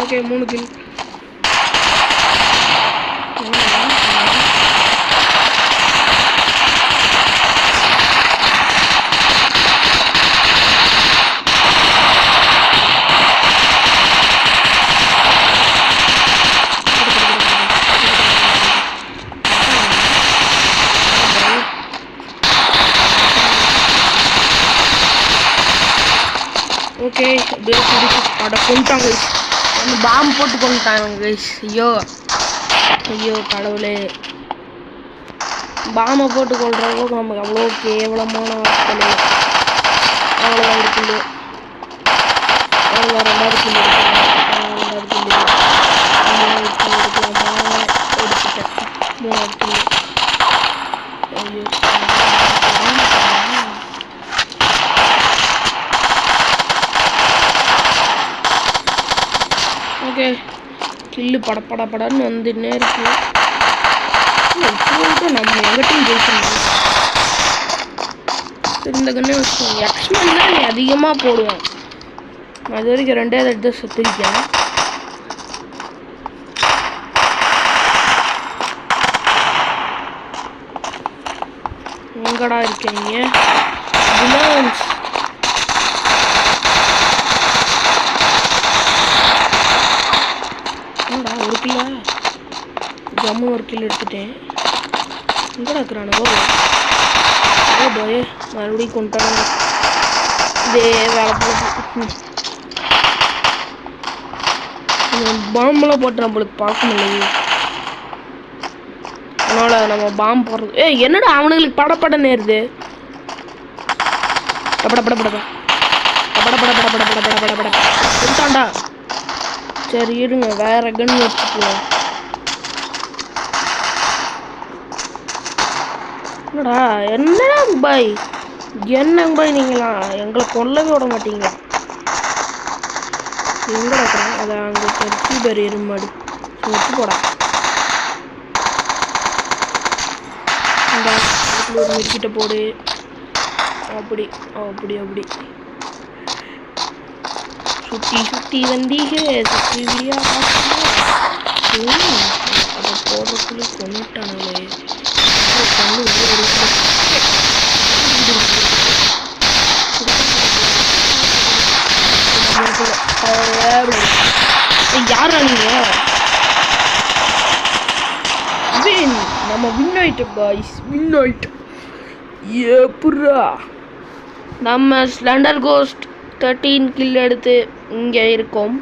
Okay 3 kill. Okay அப்படியே அட கொண்டுட்டாங்க வந்து பாம்பு போட்டு கொண்டுட்டாங்க கைஸ். ஐயோ ஐயோ கடவுளே, பாம்பை போட்டு கொள்ற அளவுக்கு நமக்கு அவ்வளோ கேவலமான ஆட்கள். அவ்வளோதான் இருக்குது. அவ்வளோ 2வது கில் எடுத்துக்கலாமா? எடுத்துட்டேன் 3வது கில். ஐயோ ஓகே கில்லு படன்னு வந்துன்னே இருக்கு. நம்ம எங்கிட்டையும் ஜெயிக்கணும். இந்த கண்ணே வச்சுக்கோங்க. எக்ஸ்மென் தான் நீ அதிகமாக போடுவேன். நான் இது வரைக்கும் 2வது எடுத்து செத்துருக்கேன். எங்கடா இருக்கீங்க? ஒரு கிலோ ஜம்மு ஒரு கிலோ எடுத்துட்டேன். எங்கடா இருக்கிறானுவோ? போய் மறுபடியும் கொண்டாங்க. இதே வேலை போல பாம்பெல்லாம் போட்டு நம்மளுக்கு பார்க்க முடியல. அதனால நம்ம பாம்பு போடுறது. என்னடா அவனுங்களுக்கு படப்பட நேருது. கொடுத்தாண்டா. சரி இருங்க, வேற கன் வச்சுக்குவோம். என்னடா என்னடா பாய், என்னங்க பாய் நீங்களா எங்களை கொல்லவே விட மாட்டீங்களா? எங்கடா இருக்கிறேன்? அதை அங்கே கட்டி பேர் எருமாடு வச்சு போடா. இந்த ஒரு மிக்கிட்ட போடு. அப்படி அப்படி அப்படி சுற்றி சுற்றி வந்தீங்க. சுற்றி விடியா அதை போடுறதுக்குள்ளே கொண்டுட்டானுங்களே. யாரா நீங்க? நம்ம வின் ஆயிட்டோம் பாய்ஸ், வின் ஆயிட்டோம். ஏப்புரா நம்ம ஸ்லெண்டர் கோஸ்ட் 13 கில் எடுத்து இங்கே இருக்கோம்.